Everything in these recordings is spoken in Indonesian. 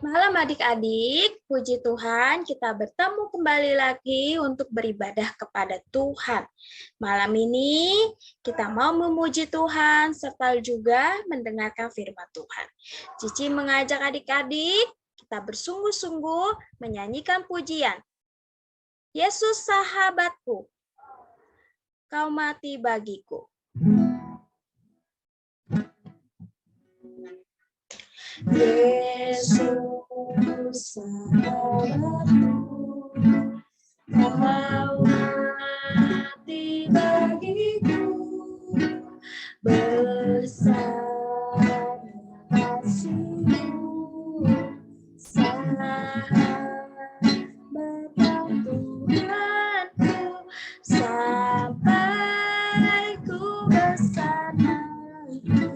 Selamat malam adik-adik, puji Tuhan kita bertemu kembali lagi untuk beribadah kepada Tuhan. Malam ini kita mau memuji Tuhan serta juga mendengarkan firman Tuhan. Cici mengajak adik-adik kita bersungguh-sungguh menyanyikan pujian. Yesus sahabatku, kau mati bagiku. Yesus sahabatku, kau mati bagiku, bersama kasih-Mu, sahabat Tuhanku, sampai ku besar nanti,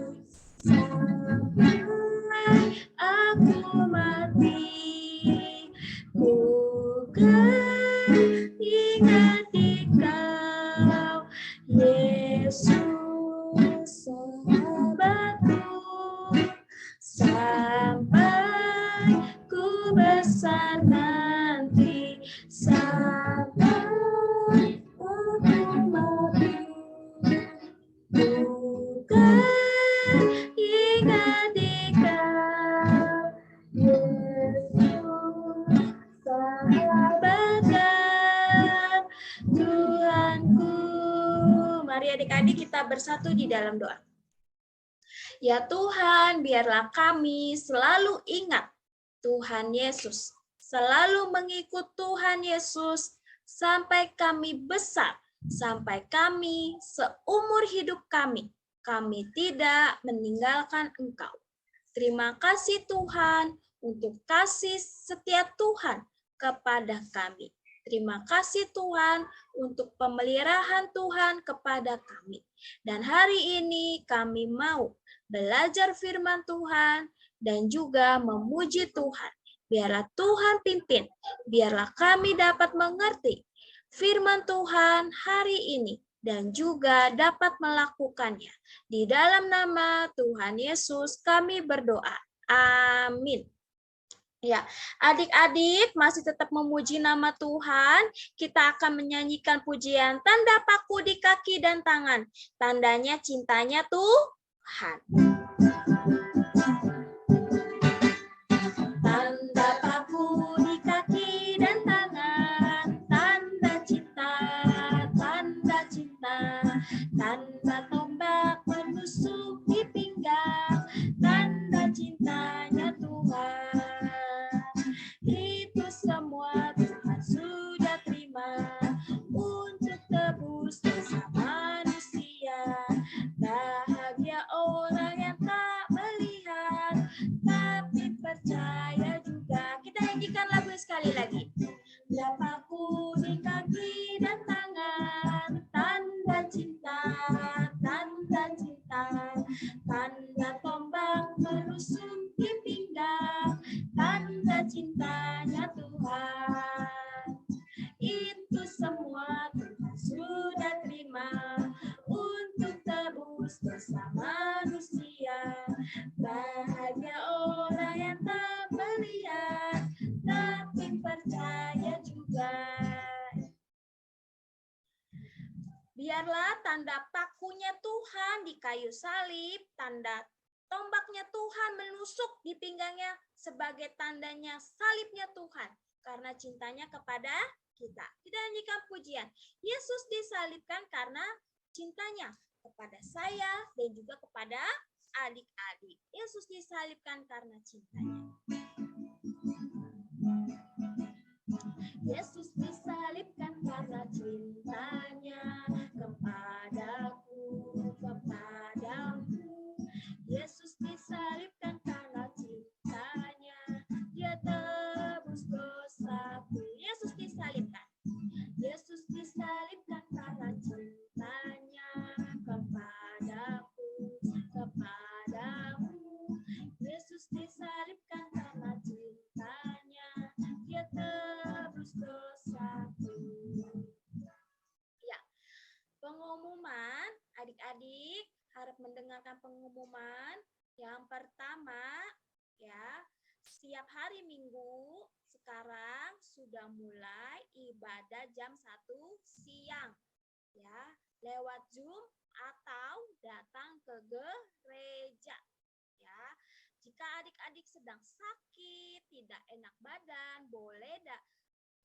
sampai aku mati, ku kan ingat di Kau, Yesus sahabatku, sampai ku besar nanti, sampai aku mati, ku kan ingat di Kau, Yesus sahabat dan Tuhanku. Mari adik-adik kita bersatu di dalam doa. Ya Tuhan, biarlah kami selalu ingat Tuhan Yesus, selalu mengikut Tuhan Yesus sampai kami besar, sampai kami seumur hidup kami tidak meninggalkan Engkau. Terima kasih Tuhan untuk kasih setia Tuhan kepada kami. Terima kasih Tuhan untuk pemeliharaan Tuhan kepada kami. Dan hari ini kami mau belajar firman Tuhan dan juga memuji Tuhan. Biarlah Tuhan pimpin, biarlah kami dapat mengerti firman Tuhan hari ini dan juga dapat melakukannya. Di dalam nama Tuhan Yesus kami berdoa. Amin. Ya, adik-adik masih tetap memuji nama Tuhan. Kita akan menyanyikan pujian tanda paku di kaki dan tangan. Tandanya cintanya Tuhan. Tanda paku di kaki dan tangan, tanda cinta, tanda tombak menusuk di pinggang, tanda cintanya Tuhan. Itu semua Tuhan sudah terima untuk tebus dosa manusia. Bahagia orang yang tak melihat tapi percaya juga. Kita nyanyikan lagu sekali lagi. Paku di kaki dan tangan, tanda cinta, tanda tombak menusuk di pinggang, tanda cintanya Tuhan. Itu semua Tuhan sudah terima untuk tebus dosa manusia. Bahagia orang yang tak melihat tapi percaya juga. Biarlah tanda pakunya Tuhan di kayu salib, tanda tombaknya Tuhan menusuk di pinggangnya sebagai tandanya salibnya Tuhan. Karena cintanya kepada kita. Kita nyanyikan pujian. Yesus disalibkan karena cintanya kepada saya dan juga kepada adik-adik. Yesus disalibkan karena cintanya. Yesus disalibkan karena cintanya kepadaku, kepadamu. Yesus disalibkan karena cintanya, Dia tebus dosaku. Yesus disalibkan. Yesus disalibkan karena cintanya kepadaku, kepadamu. Yesus disalibkan karena cintanya, Dia tebus dosaku. Ya, pengumuman adik-adik harap mendengarkan pengumuman. Yang pertama, ya, setiap hari Minggu sekarang sudah mulai ibadah jam 1 siang. Ya, lewat Zoom atau datang ke gereja. Ya, jika adik-adik sedang sakit, tidak enak badan, boleh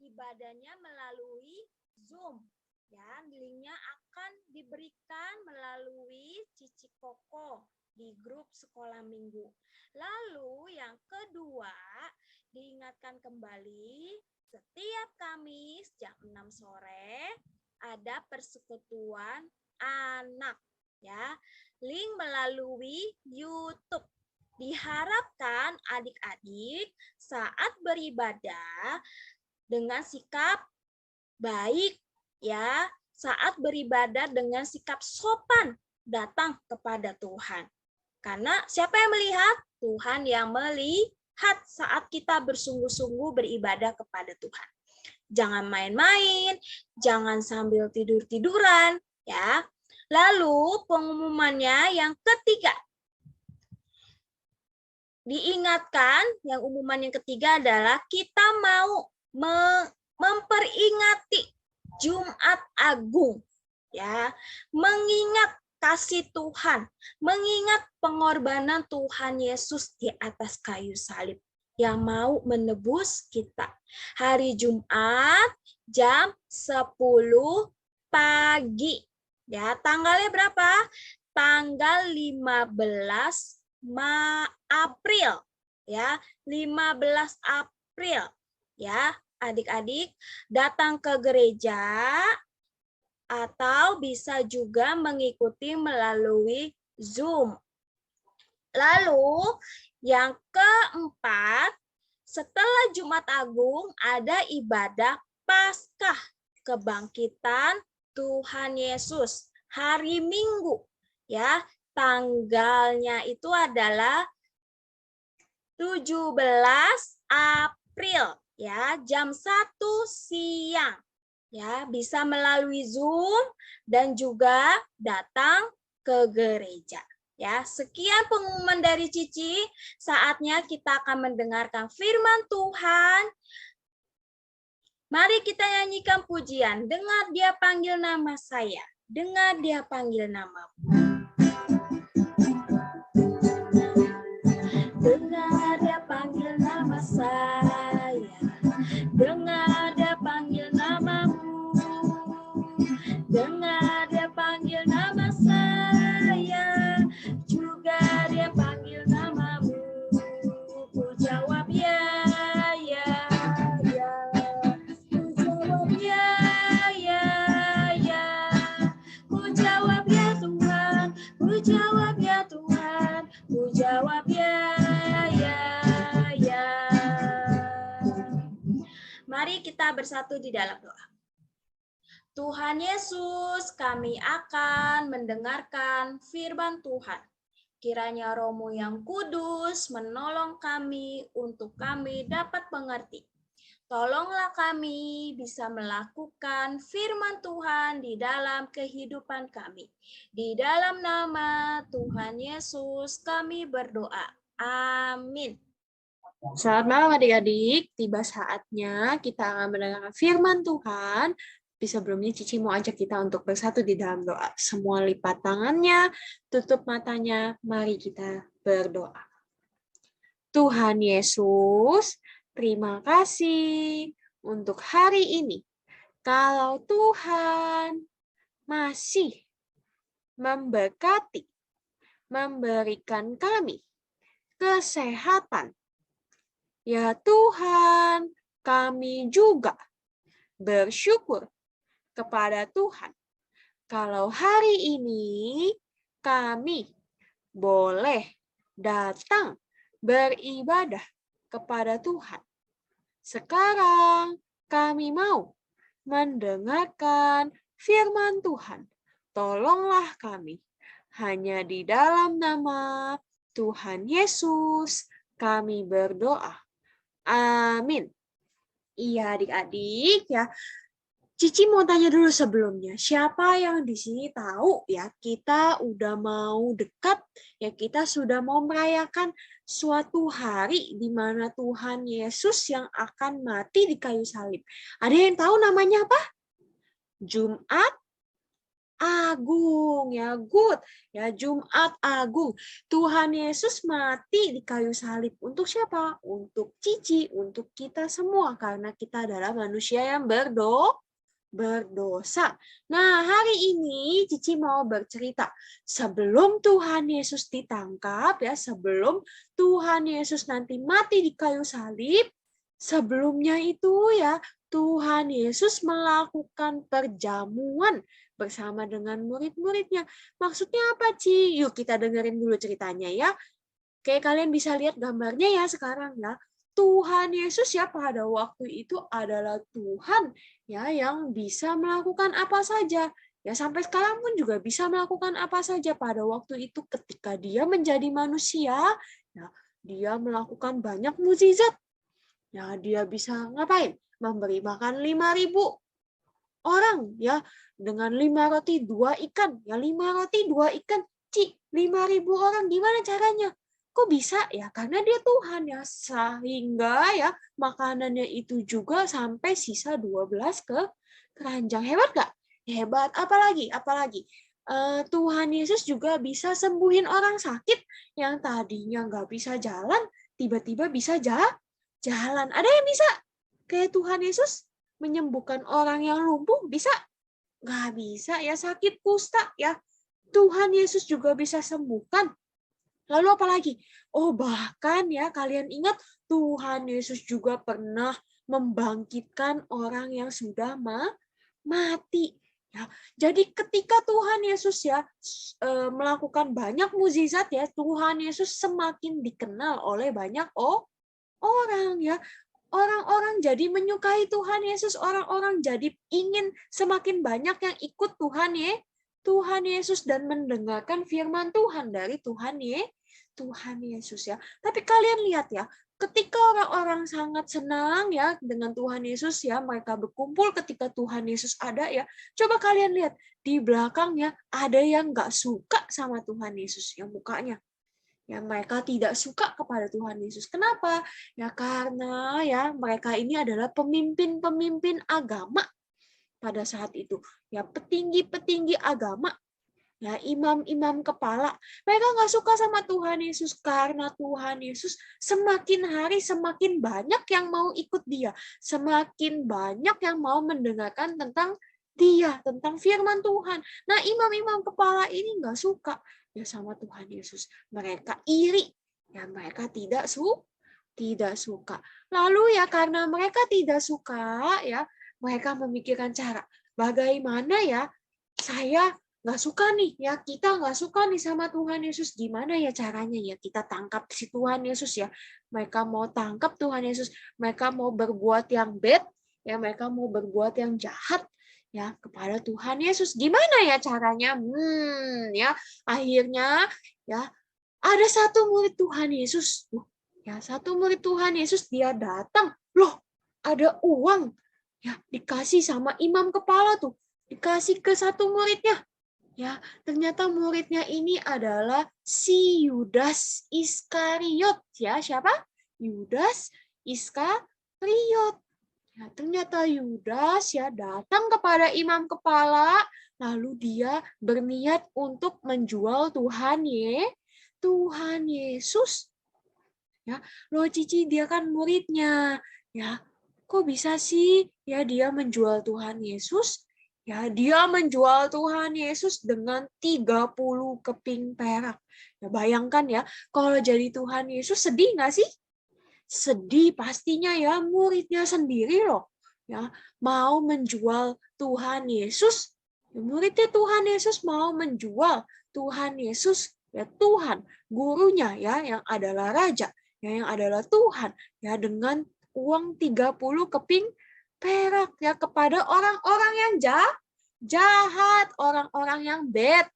ibadahnya melalui Zoom. Ya, linknya akan diberikan melalui Cici Koko di grup sekolah minggu. Lalu yang kedua, diingatkan kembali setiap Kamis jam 6 sore ada persekutuan anak, ya. Link melalui YouTube. Diharapkan adik-adik saat beribadah dengan sikap baik, ya. Saat beribadah dengan sikap sopan datang kepada Tuhan. Karena siapa yang melihat? Tuhan yang melihat saat kita bersungguh-sungguh beribadah kepada Tuhan. Jangan main-main, jangan sambil tidur-tiduran, ya. Lalu pengumumannya yang ketiga. Diingatkan, yang umuman yang ketiga adalah kita mau memperingati Jumat Agung, ya. Mengingat kasih Tuhan, mengingat pengorbanan Tuhan Yesus di atas kayu salib yang mau menebus kita. Hari Jumat jam 10 pagi. Ya, tanggalnya berapa? Tanggal 15 April. Ya, 15 April. Ya, adik-adik datang ke gereja atau bisa juga mengikuti melalui Zoom. Lalu yang keempat, setelah Jumat Agung ada ibadah Paskah kebangkitan Tuhan Yesus hari Minggu, ya. Tanggalnya itu adalah 17 April, ya, jam 1 siang. Ya, bisa melalui Zoom dan juga datang ke gereja. Ya, sekian pengumuman dari Cici. Saatnya kita akan mendengarkan firman Tuhan. Mari kita nyanyikan pujian. Dengar dia panggil nama saya. Dengar dia panggil namamu. Dengar dia panggil nama saya. Dengar dia panggil namamu. Dengar dia panggil nama saya, juga dia panggil namamu. Ku jawab ya, ya, ya. Ku jawab ya, ya, ya. Ku jawab ya Tuhan, ku jawab ya Tuhan, ku jawab ya, ya, ya. Mari kita bersatu di dalam doa. Tuhan Yesus, kami akan mendengarkan firman Tuhan. Kiranya Roh-Mu yang kudus menolong kami untuk kami dapat mengerti. Tolonglah kami bisa melakukan firman Tuhan di dalam kehidupan kami. Di dalam nama Tuhan Yesus kami berdoa. Amin. Selamat malam adik-adik, tiba saatnya kita akan mendengarkan firman Tuhan. Tapi sebelumnya Cici mau ajak kita untuk bersatu di dalam doa. Semua lipat tangannya, tutup matanya, mari kita berdoa. Tuhan Yesus, terima kasih untuk hari ini. Kalau Tuhan masih memberkati, memberikan kami kesehatan, ya Tuhan, kami juga bersyukur kepada Tuhan. Kalau hari ini kami boleh datang beribadah kepada Tuhan. Sekarang kami mau mendengarkan firman Tuhan. Tolonglah kami. Hanya di dalam nama Tuhan Yesus kami berdoa. Amin. Iya adik-adik ya. Cici mau tanya dulu sebelumnya, siapa yang di sini tahu ya kita udah mau dekat, ya kita sudah mau merayakan suatu hari di mana Tuhan Yesus yang akan mati di kayu salib. Ada yang tahu namanya apa? Jumat Agung, ya good. Ya, Jumat Agung. Tuhan Yesus mati di kayu salib. Untuk siapa? Untuk Cici, untuk kita semua. Karena kita adalah manusia yang berdosa. Nah, hari ini Cici mau bercerita. Sebelum Tuhan Yesus ditangkap, ya, sebelum Tuhan Yesus nanti mati di kayu salib, sebelumnya itu ya, Tuhan Yesus melakukan perjamuan bersama dengan murid-muridnya. Maksudnya apa, Ci? Yuk kita dengerin dulu ceritanya ya. Kayak kalian bisa lihat gambarnya ya sekarang ya. Tuhan Yesus ya pada waktu itu adalah Tuhan ya yang bisa melakukan apa saja. Ya sampai sekarang pun juga bisa melakukan apa saja pada waktu itu ketika dia menjadi manusia, ya, dia melakukan banyak mukjizat. Ya, dia bisa ngapain? Memberi makan 5.000 orang ya dengan 5 roti 2 ikan. Ya 5 roti 2 ikan. 5.000 orang gimana caranya? Kok bisa ya? Karena dia Tuhan ya. Sehingga ya makanannya itu juga sampai sisa 12 ke keranjang. Hebat gak? Hebat. Apalagi? Tuhan Yesus juga bisa sembuhin orang sakit yang tadinya nggak bisa jalan, tiba-tiba bisa jalan. Ada yang bisa kayak Tuhan Yesus menyembuhkan orang yang lumpuh? Bisa? Nggak bisa ya, sakit kusta ya. Tuhan Yesus juga bisa sembuhkan. Lalu apa lagi? Oh bahkan ya kalian ingat Tuhan Yesus juga pernah membangkitkan orang yang sudah mati. Ya, jadi ketika Tuhan Yesus ya melakukan banyak mukjizat ya, Tuhan Yesus semakin dikenal oleh banyak orang ya. Orang-orang jadi menyukai Tuhan Yesus, orang-orang jadi ingin semakin banyak yang ikut Tuhan Yesus dan mendengarkan firman Tuhan dari Tuhan Yesus ya. Tapi kalian lihat ya, ketika orang-orang sangat senang ya dengan Tuhan Yesus ya, mereka berkumpul ketika Tuhan Yesus ada ya. Coba kalian lihat di belakangnya ada yang nggak suka sama Tuhan Yesus yang mukanya. Ya, mereka tidak suka kepada Tuhan Yesus. Kenapa? Ya karena ya mereka ini adalah pemimpin-pemimpin agama pada saat itu. Ya petinggi-petinggi agama. Ya imam-imam kepala. Mereka nggak suka sama Tuhan Yesus karena Tuhan Yesus semakin hari semakin banyak yang mau ikut dia. Semakin banyak yang mau mendengarkan tentang dia, tentang firman Tuhan. Nah imam-imam kepala ini nggak suka ya sama Tuhan Yesus. Mereka iri, ya mereka tidak suka. Lalu ya karena mereka tidak suka, ya mereka memikirkan cara bagaimana ya saya nggak suka nih, ya kita nggak suka nih sama Tuhan Yesus. Gimana ya caranya ya kita tangkap si Tuhan Yesus ya. Mereka mau tangkap Tuhan Yesus, mereka mau berbuat yang bad, ya mereka mau berbuat yang jahat ya kepada Tuhan Yesus. Gimana ya caranya? Ya akhirnya ya ada satu murid Tuhan Yesus. Ya satu murid Tuhan Yesus dia datang. Loh, ada uang. Ya dikasih sama imam kepala tuh. Dikasih ke satu muridnya. Ya, ternyata muridnya ini adalah si Yudas Iskariot. Ya, siapa? Yudas Iskariot. Ya, ternyata Yudas ya datang kepada imam kepala, lalu dia berniat untuk menjual Tuhan Yesus. Ya, loh Cici dia kan muridnya. Ya, kok bisa sih ya dia menjual Tuhan Yesus? Ya, dia menjual Tuhan Yesus dengan 30 keping perak. Ya, bayangkan ya, kalau jadi Tuhan Yesus sedih nggak sih? Sedih pastinya ya, muridnya sendiri loh. Ya, mau menjual Tuhan Yesus. Muridnya Tuhan Yesus mau menjual Tuhan Yesus, ya Tuhan, gurunya ya yang adalah raja, ya yang adalah Tuhan, ya dengan uang 30 keping perak ya kepada orang-orang yang jahat, orang-orang yang bad.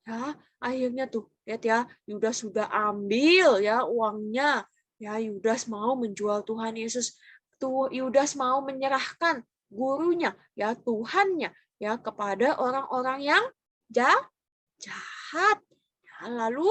Ya, akhirnya tuh lihat ya, Yudas sudah ambil ya uangnya. Ya, Yudas mau menjual Tuhan Yesus. Tuh Yudas mau menyerahkan gurunya, ya Tuhannya, ya kepada orang-orang yang jahat. Ya, lalu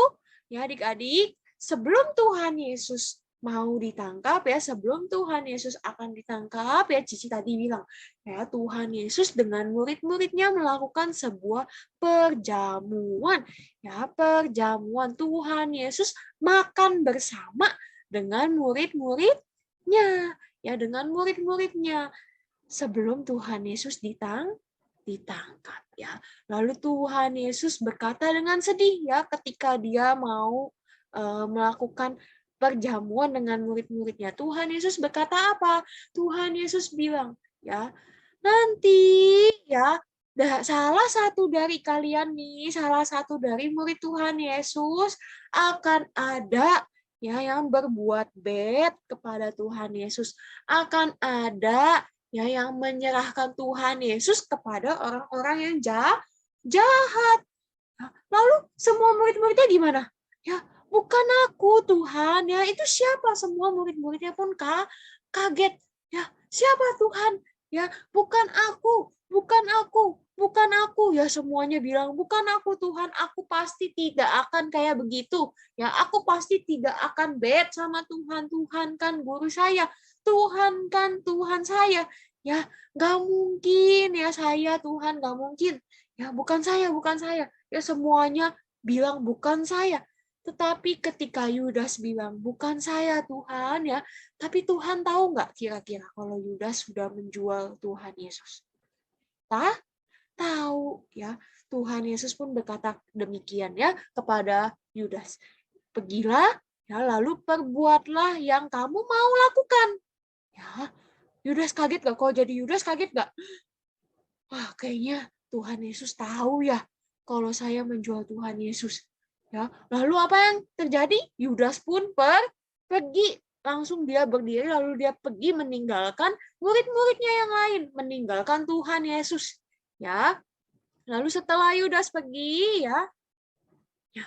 ya adik-adik, sebelum Tuhan Yesus mau ditangkap ya, sebelum Tuhan Yesus akan ditangkap ya, Cici tadi bilang ya, Tuhan Yesus dengan murid-muridnya melakukan sebuah perjamuan. Ya, perjamuan. Tuhan Yesus makan bersama dengan murid-muridnya. Ya, dengan murid-muridnya sebelum Tuhan Yesus ditangkap ya. Lalu Tuhan Yesus berkata dengan sedih ya ketika dia mau melakukan perjamuan dengan murid-muridnya. Tuhan Yesus berkata apa? Tuhan Yesus bilang ya, nanti ya salah satu dari kalian nih, salah satu dari murid Tuhan Yesus akan ada ya yang berbuat bad kepada Tuhan Yesus. Akan ada ya yang menyerahkan Tuhan Yesus kepada orang-orang yang jahat. Lalu semua murid-muridnya gimana? Ya, bukan aku Tuhan. Ya, itu siapa? Semua murid-muridnya pun kaget. Ya, siapa Tuhan? Ya, bukan aku, bukan aku, bukan aku. Ya, semuanya bilang, bukan aku Tuhan. Aku pasti tidak akan kayak begitu. Ya, aku pasti tidak akan bad sama Tuhan. Tuhan kan guru saya. Tuhan kan Tuhan saya. Ya, nggak mungkin ya saya Tuhan, nggak mungkin. Ya, bukan saya, bukan saya. Ya, semuanya bilang bukan saya. Tetapi ketika Yudas bilang, bukan saya Tuhan ya, tapi Tuhan tahu nggak kira-kira kalau Yudas sudah menjual Tuhan Yesus? Tahu ya. Tuhan Yesus pun berkata demikian ya kepada Yudas. Pergilah ya, lalu perbuatlah yang kamu mau lakukan. Ya, Yudas kaget gak? Kalau jadi Yudas kaget gak? Wah, kayaknya Tuhan Yesus tahu ya kalau saya menjual Tuhan Yesus. Ya, lalu apa yang terjadi? Yudas pun pergi. Langsung dia berdiri, lalu dia pergi meninggalkan murid-muridnya yang lain, meninggalkan Tuhan Yesus. Ya, lalu setelah Yudas pergi, ya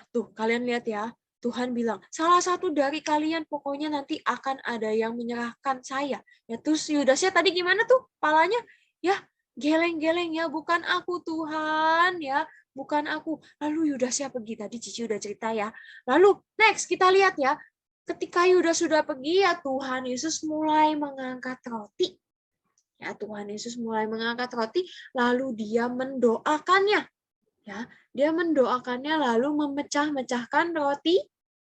tuh kalian lihat ya, Tuhan bilang, salah satu dari kalian pokoknya nanti akan ada yang menyerahkan saya. Ya, terus Yudasnya tadi gimana tuh? Palanya, ya geleng-geleng ya, bukan aku Tuhan, ya bukan aku. Lalu Yudasnya pergi, tadi Cici udah cerita ya. Lalu next kita lihat ya, ketika Yudas sudah pergi ya, Tuhan Yesus mulai mengangkat roti. Ya, Tuhan Yesus mulai mengangkat roti, lalu dia mendoakannya. Ya, dia mendoakannya lalu memecah-mecahkan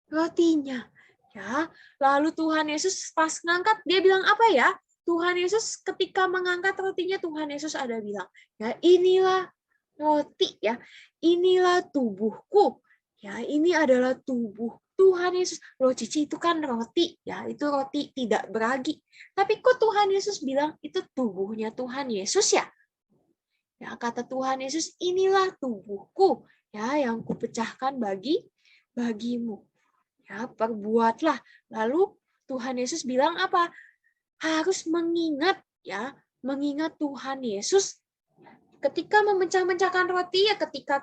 rotinya. Ya, lalu Tuhan Yesus pas ngangkat dia bilang apa ya? Tuhan Yesus ketika mengangkat rotinya Tuhan Yesus ada bilang, ya inilah roti ya. Inilah tubuhku. Ya, ini adalah tubuh Tuhan Yesus. Loh, Cici itu kan roti ya, itu roti tidak beragi. Tapi kok Tuhan Yesus bilang itu tubuhnya Tuhan Yesus ya? Ya, kata Tuhan Yesus, inilah tubuhku ya yang kupecahkan bagimu. Ya, perbuatlah. Lalu Tuhan Yesus bilang apa? Harus mengingat ya, mengingat Tuhan Yesus ketika memecah-mecahkan roti ya, ketika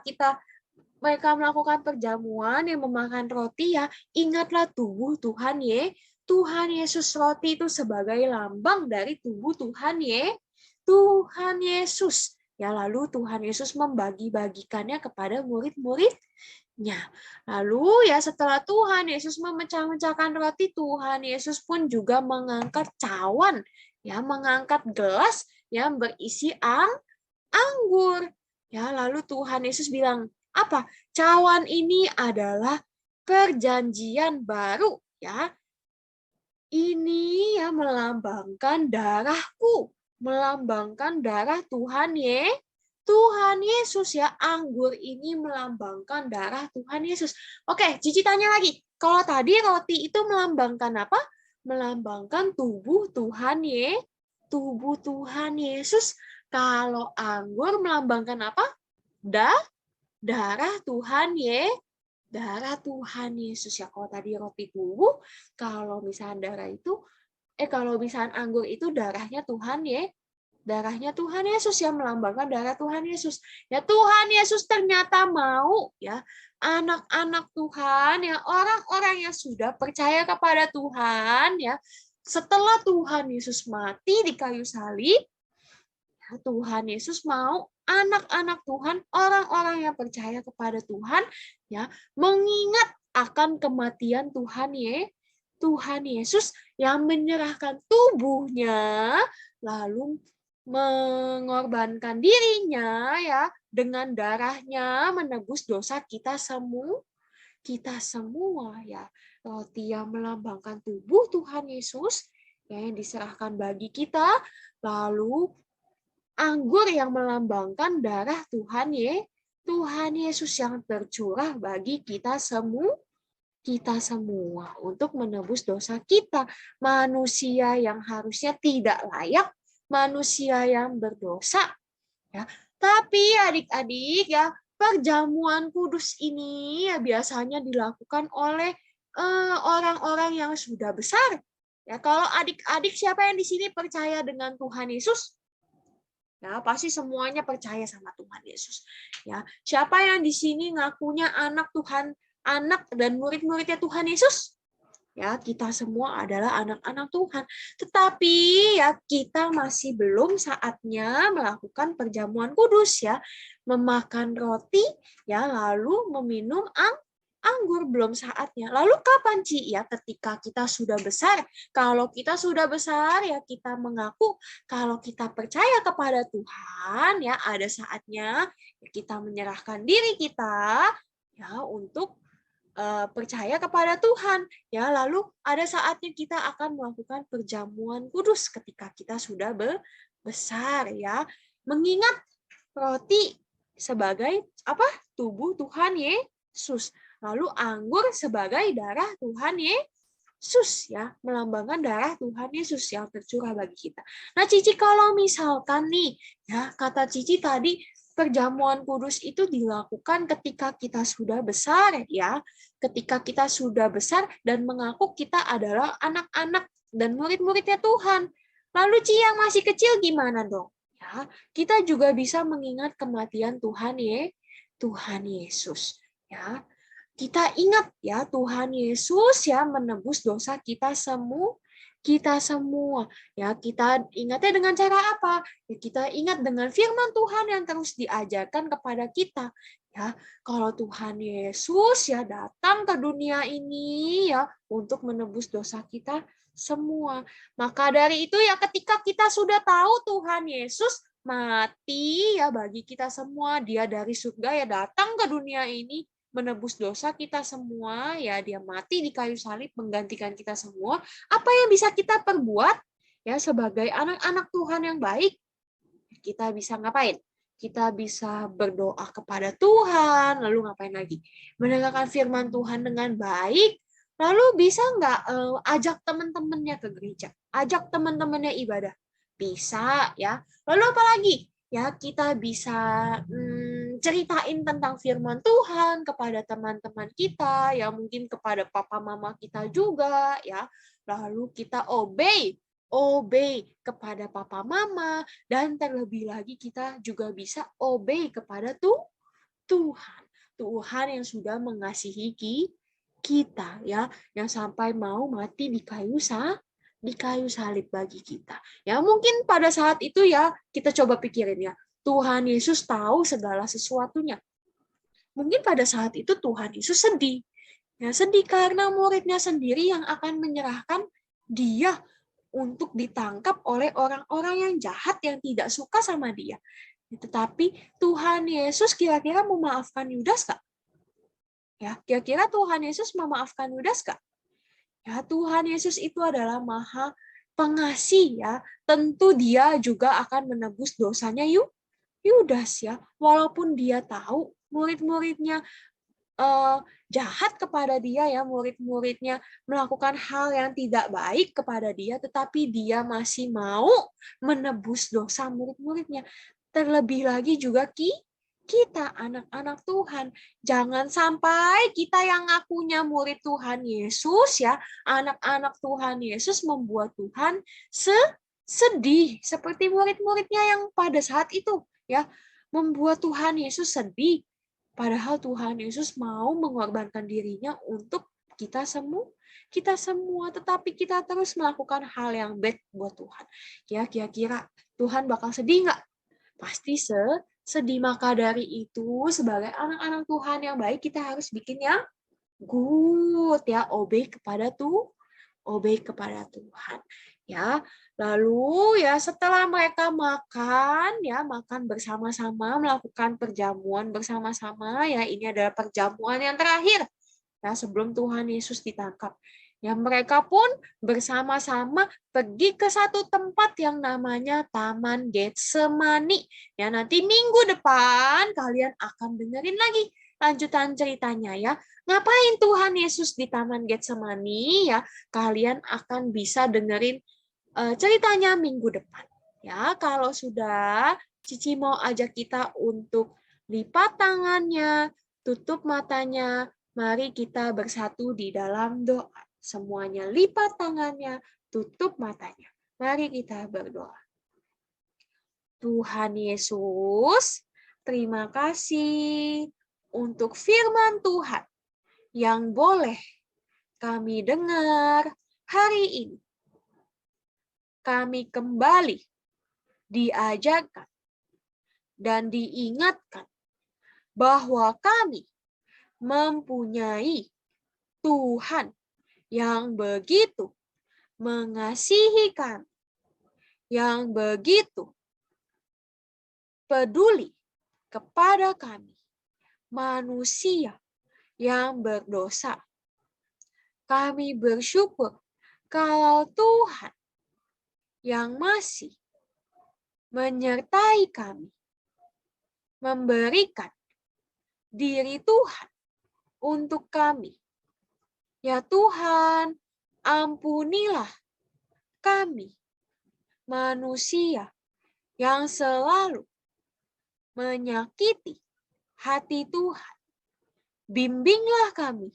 mereka melakukan perjamuan yang memakan roti ya, ingatlah tubuh Tuhan Tuhan Yesus. Roti itu sebagai lambang dari tubuh Tuhan Tuhan Yesus. Ya, lalu Tuhan Yesus membagi-bagikannya kepada murid-muridnya. Lalu ya setelah Tuhan Yesus memecah-mecahkan roti, Tuhan Yesus pun juga mengangkat cawan, ya mengangkat gelas yang berisi anggur. Ya, lalu Tuhan Yesus bilang, apa? Cawan ini adalah perjanjian baru, ya. Ini ya melambangkan darahku, melambangkan darah Tuhan Tuhan Yesus ya. Anggur ini melambangkan darah Tuhan Yesus. Oke, Cici tanya lagi. Kalau tadi roti itu melambangkan apa? Melambangkan tubuh Tuhan tubuh Tuhan Yesus. Kalau anggur melambangkan apa? Darah Tuhan darah Tuhan Yesus ya. Kalau tadi roti tubuh, kalau misalnya darah itu kalau misalnya anggur itu darahnya Tuhan darahnya Tuhan Yesus yang melambangkan darah Tuhan Yesus. Ya, Tuhan Yesus ternyata mau ya anak-anak Tuhan ya, orang-orang yang sudah percaya kepada Tuhan ya, setelah Tuhan Yesus mati di kayu salib, Tuhan Yesus mau anak-anak Tuhan, orang-orang yang percaya kepada Tuhan, ya, mengingat akan kematian Tuhan Yesus yang menyerahkan tubuhnya, lalu mengorbankan dirinya, ya, dengan darahnya menebus dosa kita semua, ya. Roti yang melambangkan tubuh Tuhan Yesus, ya, yang diserahkan bagi kita, lalu anggur yang melambangkan darah Tuhan Yesus yang tercurah bagi kita semua untuk menebus dosa kita, manusia yang harusnya tidak layak, manusia yang berdosa, ya. Tapi adik-adik, ya, perjamuan kudus ini ya biasanya dilakukan oleh orang-orang yang sudah besar. Ya, kalau adik-adik siapa yang di sini percaya dengan Tuhan Yesus? Ya, pasti semuanya percaya sama Tuhan Yesus. Ya, siapa yang di sini ngakunya anak Tuhan, anak dan murid-muridnya Tuhan Yesus? Ya, kita semua adalah anak-anak Tuhan. Tetapi ya kita masih belum saatnya melakukan perjamuan kudus, ya. Memakan roti, ya, lalu meminum anggur, belum saatnya. Lalu kapan, Ci? Ya, ketika kita sudah besar. Kalau kita sudah besar, ya kita mengaku kalau kita percaya kepada Tuhan, ya ada saatnya kita menyerahkan diri kita, ya, untuk percaya kepada Tuhan, ya. Lalu ada saatnya kita akan melakukan perjamuan kudus ketika kita sudah besar, ya, mengingat roti sebagai apa? Tubuh Tuhan Yesus, lalu anggur sebagai darah Tuhan Yesus, ya, melambangkan darah Tuhan Yesus yang tercurah bagi kita. Nah, Cici, kalau misalkan nih, ya, kata Cici tadi perjamuan kudus itu dilakukan ketika kita sudah besar, ya. Ketika kita sudah besar dan mengaku kita adalah anak-anak dan murid-muridnya Tuhan. Lalu Ci yang masih kecil gimana dong? Ya, kita juga bisa mengingat kematian Tuhan Yesus, ya. Kita ingat, ya, Tuhan Yesus, ya, menebus dosa kita semua. Ya, kita ingatnya dengan cara apa? Ya, kita ingat dengan firman Tuhan yang terus diajarkan kepada kita, ya. Kalau Tuhan Yesus, ya, datang ke dunia ini, ya, untuk menebus dosa kita semua. Maka dari itu, ya, ketika kita sudah tahu Tuhan Yesus mati, ya, bagi kita semua, dia dari surga, ya, datang ke dunia ini menebus dosa kita semua, ya, dia mati di kayu salib menggantikan kita semua. Apa yang bisa kita perbuat, ya, sebagai anak-anak Tuhan yang baik? Kita bisa ngapain? Kita bisa berdoa kepada Tuhan, lalu ngapain lagi? Mendengarkan firman Tuhan dengan baik, lalu bisa nggak ajak teman-temannya ke gereja, ajak teman-temannya ibadah? Bisa, ya. Lalu apa lagi? Ya, kita bisa ceritain tentang firman Tuhan kepada teman-teman kita, ya, mungkin kepada papa mama kita juga, ya. Lalu kita obey kepada papa mama, dan terlebih lagi kita juga bisa obey kepada Tuhan yang sudah mengasihi kita, ya, yang sampai mau mati di kayu salib bagi kita. Ya, mungkin pada saat itu, ya, kita coba pikirin, ya, Tuhan Yesus tahu segala sesuatunya. Mungkin pada saat itu Tuhan Yesus sedih. Ya, sedih karena muridnya sendiri yang akan menyerahkan dia untuk ditangkap oleh orang-orang yang jahat yang tidak suka sama dia. Tetapi Tuhan Yesus kira-kira memaafkan Yudas nggak? Ya, kira-kira Tuhan Yesus memaafkan Yudas nggak? Ya, Tuhan Yesus itu adalah Maha Pengasih, ya. Tentu dia juga akan menebus dosanya Yudas, ya. Walaupun dia tahu murid-muridnya jahat kepada dia, ya, murid-muridnya melakukan hal yang tidak baik kepada dia, tetapi dia masih mau menebus dosa murid-muridnya. Terlebih lagi juga kita anak-anak Tuhan. Jangan sampai kita yang ngakunya murid Tuhan Yesus, ya, anak-anak Tuhan Yesus membuat Tuhan sedih seperti murid-muridnya yang pada saat itu, ya, membuat Tuhan Yesus sedih. Padahal Tuhan Yesus mau mengorbankan dirinya untuk kita semua, tetapi kita terus melakukan hal yang baik buat Tuhan. Ya, kira-kira Tuhan bakal sedih nggak Pasti sedih. Maka dari itu, sebagai anak-anak Tuhan yang baik, kita harus bikin yang good ya, obey kepada Tuhan ya. Lalu ya setelah mereka makan ya, makan bersama-sama, melakukan perjamuan bersama-sama ya, ini adalah perjamuan yang terakhir ya sebelum Tuhan Yesus ditangkap. Ya mereka pun bersama-sama pergi ke satu tempat yang namanya Taman Getsemani. Ya nanti minggu depan kalian akan dengerin lagi lanjutan ceritanya ya. Ngapain Tuhan Yesus di Taman Getsemani ya? Kalian akan bisa dengerin ceritanya minggu depan. Ya, kalau sudah, Cici mau ajak kita untuk lipat tangannya, tutup matanya, mari kita bersatu di dalam doa. Semuanya lipat tangannya, tutup matanya. Mari kita berdoa. Tuhan Yesus, terima kasih untuk firman Tuhan yang boleh kami dengar hari ini. Kami kembali diajarkan dan diingatkan bahwa kami mempunyai Tuhan yang begitu mengasihi kami, yang begitu peduli kepada kami, manusia yang berdosa. Kami bersyukur kalau Tuhan yang masih menyertai kami, memberikan diri Tuhan untuk kami. Ya Tuhan, ampunilah kami, manusia yang selalu menyakiti hati Tuhan. Bimbinglah kami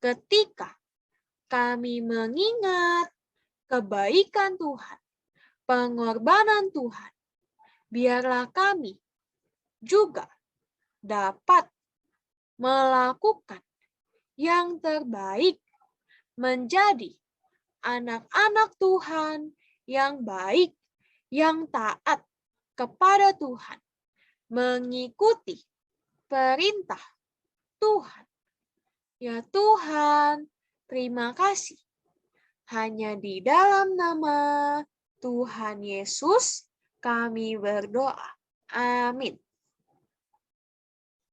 ketika kami mengingat kebaikan Tuhan, pengorbanan Tuhan. Biarlah kami juga dapat melakukan yang terbaik, menjadi anak-anak Tuhan yang baik, yang taat kepada Tuhan, mengikuti perintah Tuhan. Ya Tuhan, terima kasih. Hanya di dalam nama Tuhan Yesus kami berdoa. Amin.